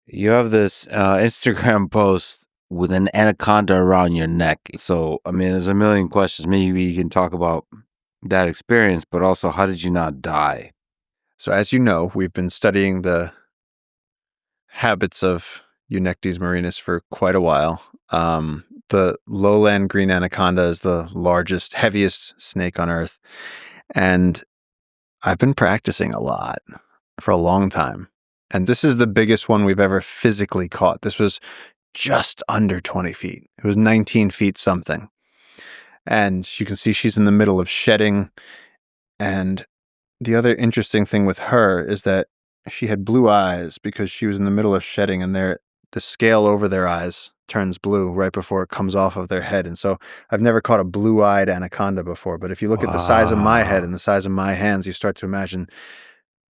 You have this Instagram post with an anaconda around your neck. So, I mean, there's a million questions. Maybe you can talk about that experience, but also how did you not die? So as you know, we've been studying the habits of Eunectes marinus for quite a while. The lowland green anaconda is the largest, heaviest snake on Earth. And I've been practicing a lot for a long time. And this is the biggest one we've ever physically caught. This was just under 20 feet. It was 19 feet something. And you can see she's in the middle of shedding. And the other interesting thing with her is that she had blue eyes because she was in the middle of shedding, and the scale over their eyes turns blue right before it comes off of their head. And so I've never caught a blue-eyed anaconda before, but if you look at the size of my head and the size of my hands, you start to imagine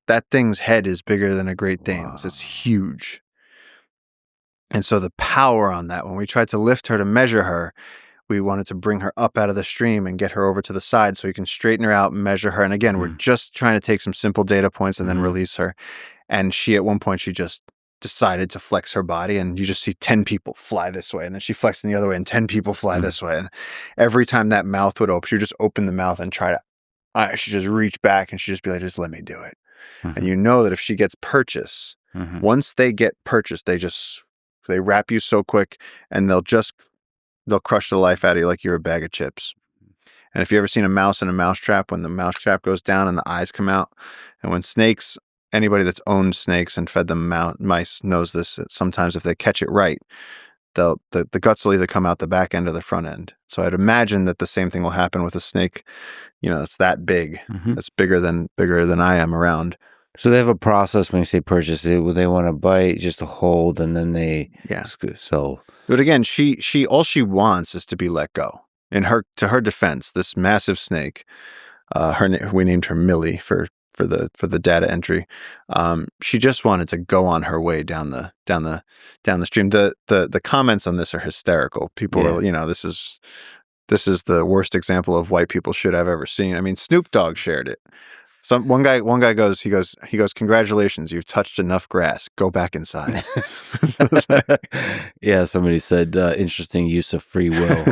that thing's head is bigger than a Great Dane's. It's huge. And so the power on that, when we tried to lift her to measure her, we wanted to bring her up out of the stream and get her over to the side so we can straighten her out and measure her. And again, we're just trying to take some simple data points and then release her. And she, at one point, she just decided to flex her body, and you just see 10 people fly this way. And then she flexed in the other way and 10 people fly this way. And every time that mouth would open, she would just open the mouth and try to, she'd just reach back and she'd just be like, just let me do it. And you know that if she gets purchase, once they get purchase, they wrap you so quick and they'll crush the life out of you like you're a bag of chips. And if you ever seen a mouse in a mousetrap, when the mousetrap goes down and the eyes come out, and when snakes, anybody that's owned snakes and fed them mice knows this, that sometimes if they catch it right, the guts will either come out the back end or the front end. So I'd imagine that the same thing will happen with a snake, it's that big. That's bigger than I am around. So they have a process when you say purchase it, they want to bite, just to hold, and then they so. But again, she all she wants is to be let go. To her defense, this massive snake, we named her Millie for the data entry. She just wanted to go on her way down the stream. The comments on this are hysterical. People are, this is the worst example of white people shit I've ever seen. I mean, Snoop Dogg shared it. One guy goes, he goes, congratulations, you've touched enough grass. Go back inside. Yeah, somebody said interesting use of free will.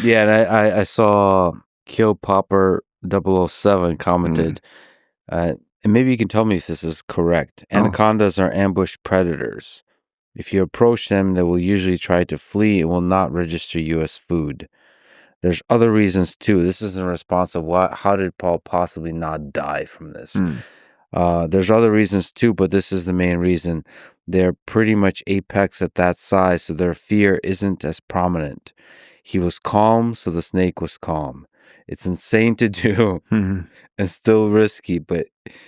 Yeah, and I saw Kill Popper 007 commented, and maybe you can tell me if this is correct. Anacondas are ambush predators. If you approach them, they will usually try to flee and will not register you as food. There's other reasons too. This is in response of how did Paul possibly not die from this? There's other reasons too, but this is the main reason. They're pretty much apex at that size, so their fear isn't as prominent. He was calm, so the snake was calm. It's insane to do and still risky, but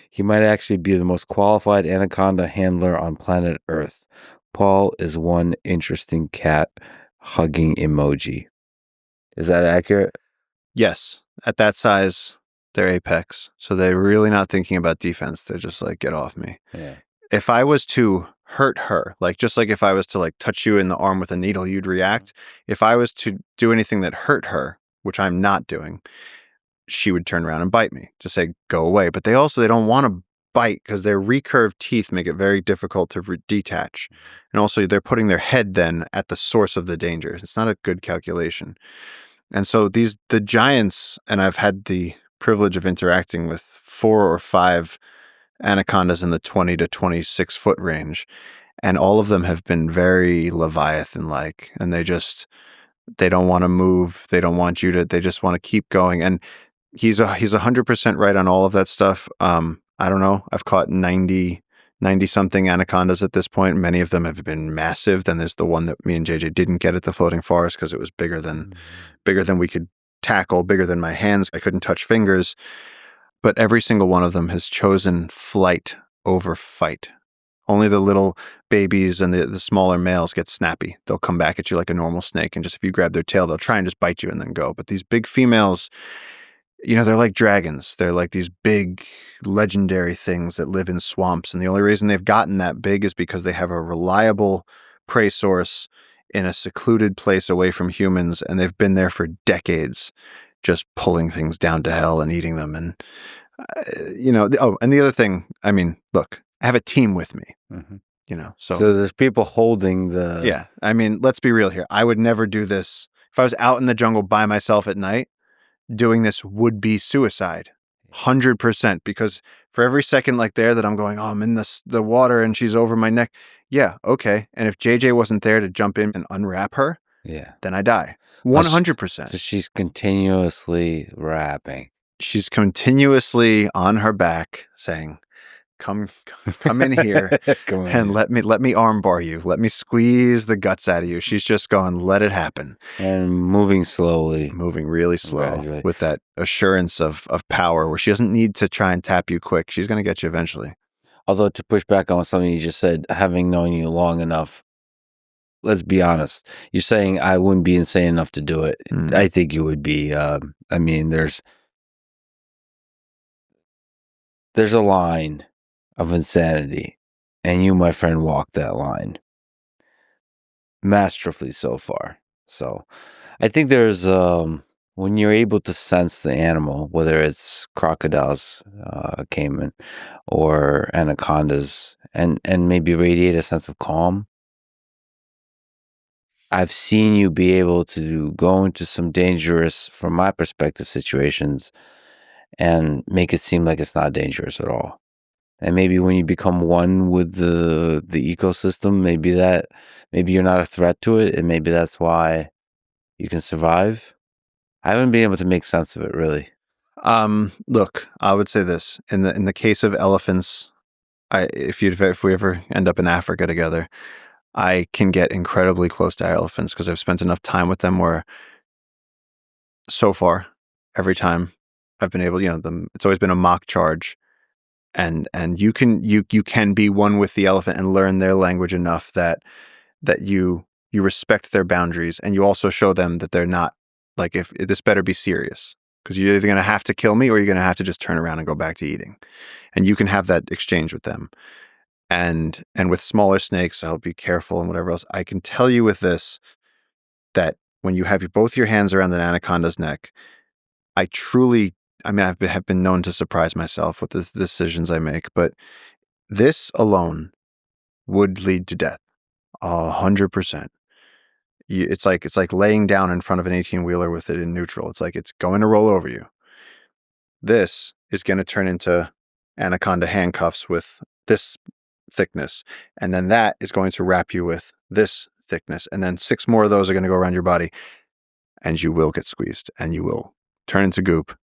he might actually be the most qualified anaconda handler on planet Earth. Paul is one interesting cat hugging emoji. Is that accurate? Yes. At that size, they're apex. So they're really not thinking about defense. They're just like, get off me. Yeah. If I was to hurt her, just like if I was to touch you in the arm with a needle, you'd react. If I was to do anything that hurt her, which I'm not doing, she would turn around and bite me, just say, go away. But they don't want to bite because their recurved teeth make it very difficult to detach. And also they're putting their head then at the source of the danger. It's not a good calculation. And so the giants, and I've had the privilege of interacting with 4 or 5 anacondas in the 20 to 26 foot range, and all of them have been very Leviathan-like, and they don't want to move. They don't want they just want to keep going. And he's 100% right on all of that stuff. I don't know. I've caught 90 something anacondas at this point. Many of them have been massive. Then there's the one that me and JJ didn't get at the floating forest because it was bigger than we could tackle, bigger than my hands. I couldn't touch fingers. But every single one of them has chosen flight over fight. Only the little babies and the smaller males get snappy. They'll come back at you like a normal snake, and just if you grab their tail, they'll try and just bite you and then go. But these big females, they're like dragons. They're like these big legendary things that live in swamps. And the only reason they've gotten that big is because they have a reliable prey source in a secluded place away from humans. And they've been there for decades, just pulling things down to hell and eating them. And, and the other thing, look, I have a team with me. So there's people holding the... Yeah. I mean, let's be real here. I would never do this. If I was out in the jungle by myself at night, doing this would be suicide. 100%. Because for every second like there that I'm going, oh, I'm in the water and she's over my neck. Yeah, okay. And if JJ wasn't there to jump in and unwrap her, then I die. 100%. So she's continuously wrapping. She's continuously on her back saying, come in here and let me armbar you. Let me squeeze the guts out of you. She's just going, let it happen. And moving slowly. Moving really slow with that assurance of power where she doesn't need to try and tap you quick. She's going to get you eventually. Although, to push back on something you just said, having known you long enough, let's be honest. You're saying I wouldn't be insane enough to do it. I think you would be. I mean, there's a line of insanity, and you, my friend, walk that line masterfully so far. So I think there's when you're able to sense the animal, whether it's crocodiles, caiman, or anacondas, and maybe radiate a sense of calm. I've seen you be able to go into some dangerous, from my perspective, situations and make it seem like it's not dangerous at all. And maybe when you become one with the ecosystem, maybe you're not a threat to it, and maybe that's why you can survive. I haven't been able to make sense of it, really. Look, I would say this. In the case of elephants, if we ever end up in Africa together, I can get incredibly close to elephants because I've spent enough time with them where so far, every time I've been able, it's always been a mock charge. And you can be one with the elephant and learn their language enough that you respect their boundaries, and you also show them that they're not like, if this better be serious, because you're either going to have to kill me or you're going to have to just turn around and go back to eating. And you can have that exchange with them. And with smaller snakes, I'll be careful and whatever else. I can tell you with this that when you have both your hands around an anaconda's neck, I have been known to surprise myself with the decisions I make, but this alone would lead to death, 100%. It's like laying down in front of an 18-wheeler with it in neutral. It's like it's going to roll over you. This is going to turn into anaconda handcuffs with this thickness, and then that is going to wrap you with this thickness, and then 6 more of those are going to go around your body, and you will get squeezed, and you will turn into goop.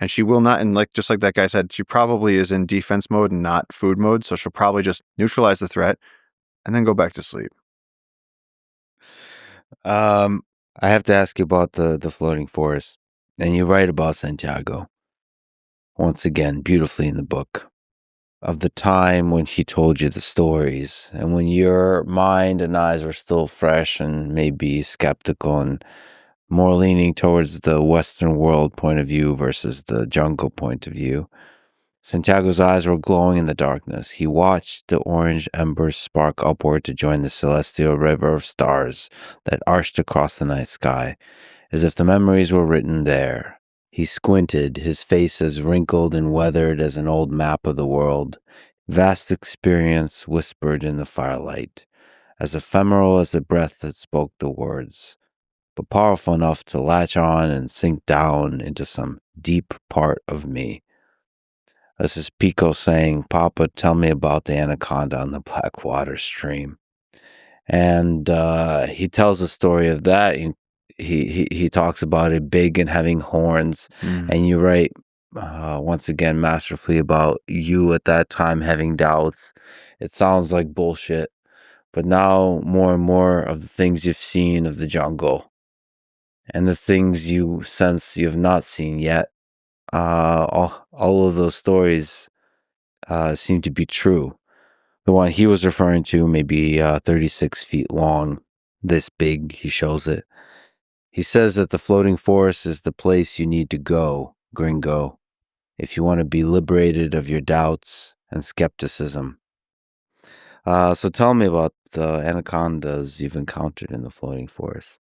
And she will not, and just like that guy said, she probably is in defense mode and not food mode, so she'll probably just neutralize the threat and then go back to sleep. I have to ask you about the floating forest, and you write about Santiago, once again, beautifully in the book, of the time when he told you the stories, and when your mind and eyes were still fresh and maybe skeptical and more leaning towards the Western world point of view versus the jungle point of view. Santiago's eyes were glowing in the darkness. He watched the orange embers spark upward to join the celestial river of stars that arched across the night sky, as if the memories were written there. He squinted, his face as wrinkled and weathered as an old map of the world. Vast experience whispered in the firelight, as ephemeral as the breath that spoke the words, but powerful enough to latch on and sink down into some deep part of me. This is Pico saying, "Papa, tell me about the anaconda on the Blackwater stream." And he tells the story of that. He talks about it big and having horns. And you write, once again, masterfully about you at that time having doubts. It sounds like bullshit. But now more and more of the things you've seen of the jungle and the things you sense you have not seen yet, all of those stories seem to be true. The one he was referring to may be 36 feet long, this big, he shows it. He says that the floating forest is the place you need to go, gringo, if you want to be liberated of your doubts and skepticism. So tell me about the anacondas you've encountered in the floating forest.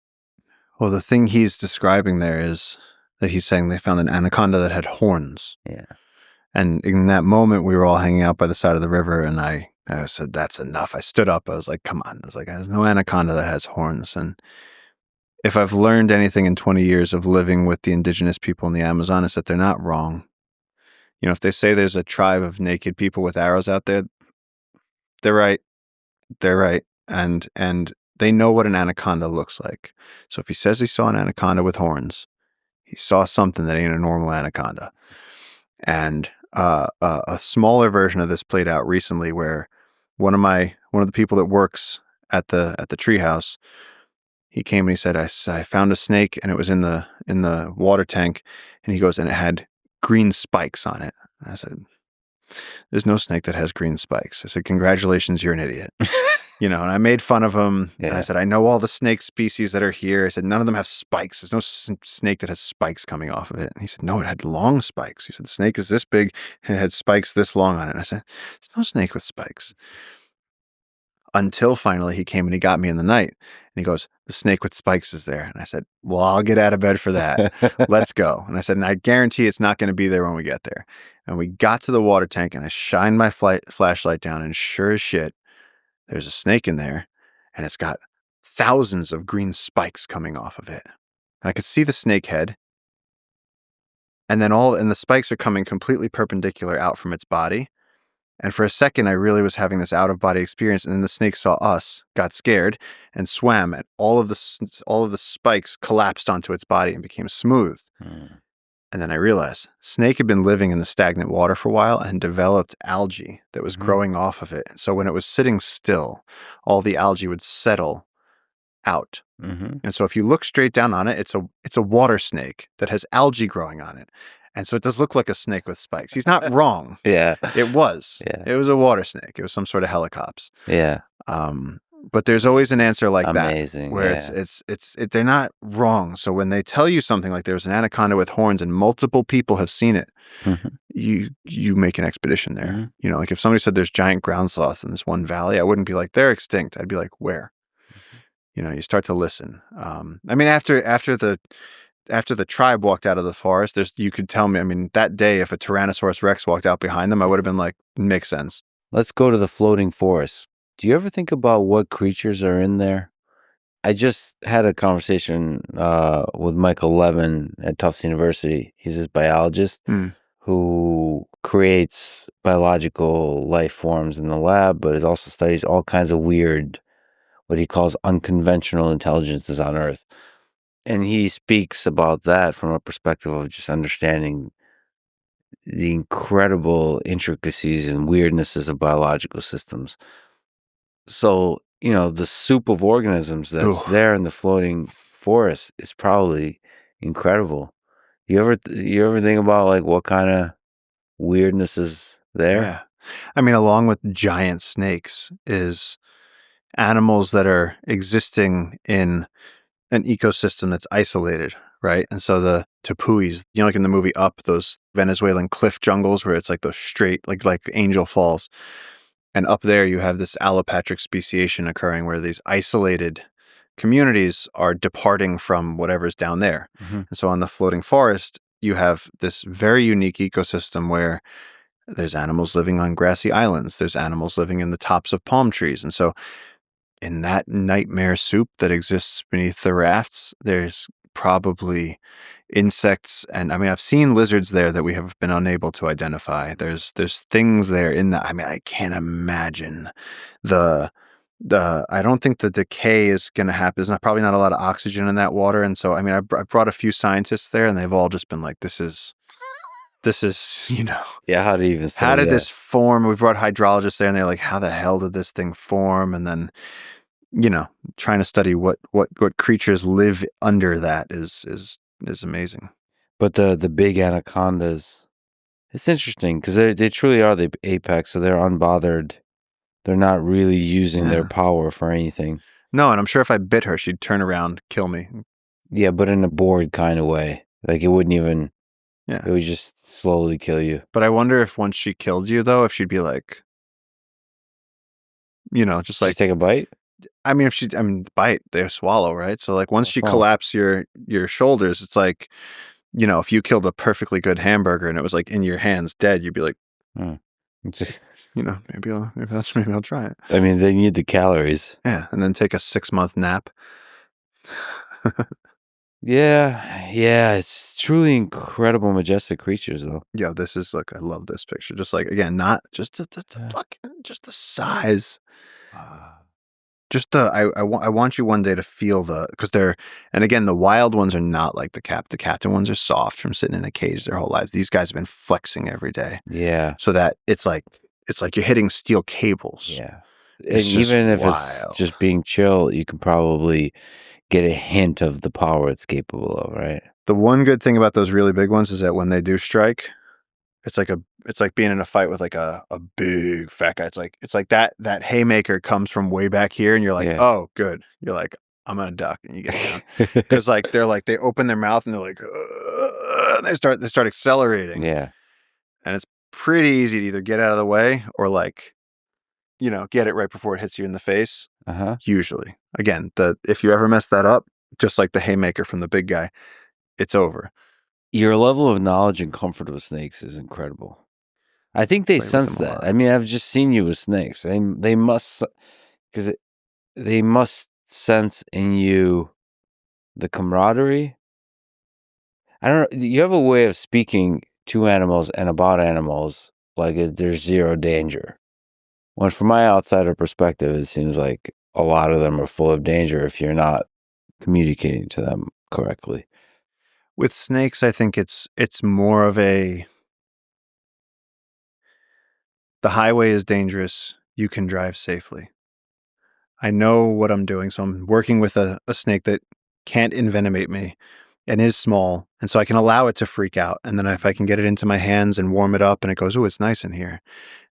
Well, the thing he's describing there is that he's saying they found an anaconda that had horns. Yeah. And in that moment, we were all hanging out by the side of the river, and I I said, that's enough. I stood up. I was like, come on. I was like, there's no anaconda that has horns. And if I've learned anything in 20 years of living with the indigenous people in the Amazon, it's that they're not wrong. You know, if they say there's a tribe of naked people with arrows out there, they're right. They're right. And they know what an anaconda looks like. So if he says he saw an anaconda with horns, he saw something that ain't a normal anaconda. And a smaller version of this played out recently, where one of the people that works at the treehouse, he came and he said, I found a snake and it was in the water tank, and he goes, and it had green spikes on it. And I said, there's no snake that has green spikes. I said, congratulations, you're an idiot. You know, and I made fun of him. Yeah. And I said, I know all the snake species that are here. I said, none of them have spikes. There's no snake that has spikes coming off of it. And he said, no, it had long spikes. He said, the snake is this big and it had spikes this long on it. And I said, there's no snake with spikes. Until finally he came and he got me in the night. And he goes, the snake with spikes is there. And I said, well, I'll get out of bed for that. Let's go. And I said, and I guarantee it's not going to be there when we get there. And we got to the water tank and I shined my flashlight down, and sure as shit, there's a snake in there, and it's got thousands of green spikes coming off of it. And I could see the snake head, and then the spikes are coming completely perpendicular out from its body. And for a second, I really was having this out-of-body experience, and then the snake saw us, got scared, and swam, and all of the spikes collapsed onto its body and became smooth. And then I realized snake had been living in the stagnant water for a while and developed algae that was growing off of it. And so when it was sitting still, all the algae would settle out. And so if you look straight down on it, it's a water snake that has algae growing on it. And so it does look like a snake with spikes. He's not wrong. Yeah. It was. Yeah. It was a water snake. It was some sort of helicops. Yeah. But there's always an answer like Amazing, that, where yeah. they're not wrong. So when they tell you something like there's an anaconda with horns and multiple people have seen it, you make an expedition there. You know, like if somebody said there's giant ground sloths in this one valley, I wouldn't be like, they're extinct. I'd be like, where? You know, you start to listen. I mean, after the tribe walked out of the forest, you could tell me, I mean, that day, if a Tyrannosaurus Rex walked out behind them, I would have been like, makes sense. Let's go to the floating forest. Do you ever think about what creatures are in there? I just had a conversation with Michael Levin at Tufts University. He's this biologist who creates biological life forms in the lab, but it also studies all kinds of weird, what he calls unconventional intelligences on Earth. And he speaks about that from a perspective of just understanding the incredible intricacies and weirdnesses of biological systems. So, you know, the soup of organisms that's there in the floating forest is probably incredible. You ever think about like what kind of weirdness is there? Yeah. I mean, along with giant snakes is animals that are existing in an ecosystem that's isolated, right? And so the tepuis, you know, like in the movie Up, those Venezuelan cliff jungles where it's like those straight, like Angel Falls. And up there you have this allopatric speciation occurring where these isolated communities are departing from whatever's down there. And so on the floating forest, you have this very unique ecosystem where there's animals living on grassy islands. There's animals living in the tops of palm trees. And so in that nightmare soup that exists beneath the rafts, there's probably insects, and I mean, I've seen lizards there that we have been unable to identify. There's things there in that. I mean, I can't imagine the I don't think the decay is going to happen. There's probably not a lot of oxygen in that water, and so I mean, I brought a few scientists there, and they've all just been like, this is you know, Yeah, how did this form? We brought hydrologists there, and they're like, how the hell did this thing form? And then, you know, trying to study what creatures live under that is amazing. But the big anacondas, it's interesting because they truly are the apex, so they're unbothered. They're not really using their power for anything. No, and I'm sure if I bit her, she'd turn around, kill me. Yeah, but in a bored kind of way. Like it wouldn't even, it would just slowly kill you. But I wonder if once she killed you, though, if she'd be like, you know, just take a bite? I mean, bite, they swallow, right? So like once she collapse your shoulders, it's like, you know, if you killed a perfectly good hamburger and it was like in your hands dead, you'd be like, Maybe I'll try it. I mean, they need the calories. Yeah, and then take a 6-month nap. Yeah, it's truly incredible, majestic creatures, though. Yo, this is I love this picture. Just again, not just just the size. Just I want you one day to feel because and again, the wild ones are not like the captain ones are soft from sitting in a cage their whole lives. These guys have been flexing every day. Yeah. So that it's like you're hitting steel cables. Yeah. It's and even if wild. it's just being chill, you can probably get a hint of the power it's capable of, right? The one good thing about those really big ones is that when they do strike, it's like being in a fight with a big fat guy. It's like that haymaker comes from way back here, and you're like, oh, good. You're like, I'm gonna duck, and you get down because they open their mouth and they're like, and they start accelerating. Yeah, and it's pretty easy to either get out of the way or get it right before it hits you in the face. Usually, again, if you ever mess that up, just like the haymaker from the big guy, it's over. Your level of knowledge and comfort with snakes is incredible. I think they sense that. I mean, I've just seen you with snakes. They must, because they must sense in you the camaraderie. I don't know. You have a way of speaking to animals and about animals like there's zero danger. When from my outsider perspective, it seems like a lot of them are full of danger if you're not communicating to them correctly. With snakes, I think it's more of the highway is dangerous. You can drive safely. I know what I'm doing. So I'm working with a snake that can't envenomate me and is small. And so I can allow it to freak out. And then if I can get it into my hands and warm it up and it goes, oh, it's nice in here.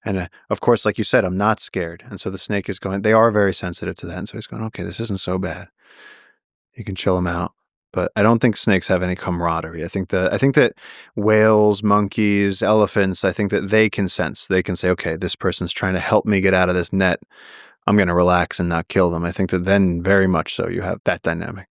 And of course, like you said, I'm not scared. And so the snake is going, they are very sensitive to that. And so he's going, okay, this isn't so bad. You can chill them out. But I don't think snakes have any camaraderie. I think that whales, monkeys, elephants, I think that they can sense. They can say, okay, this person's trying to help me get out of this net. I'm going to relax and not kill them. I think that then very much so you have that dynamic.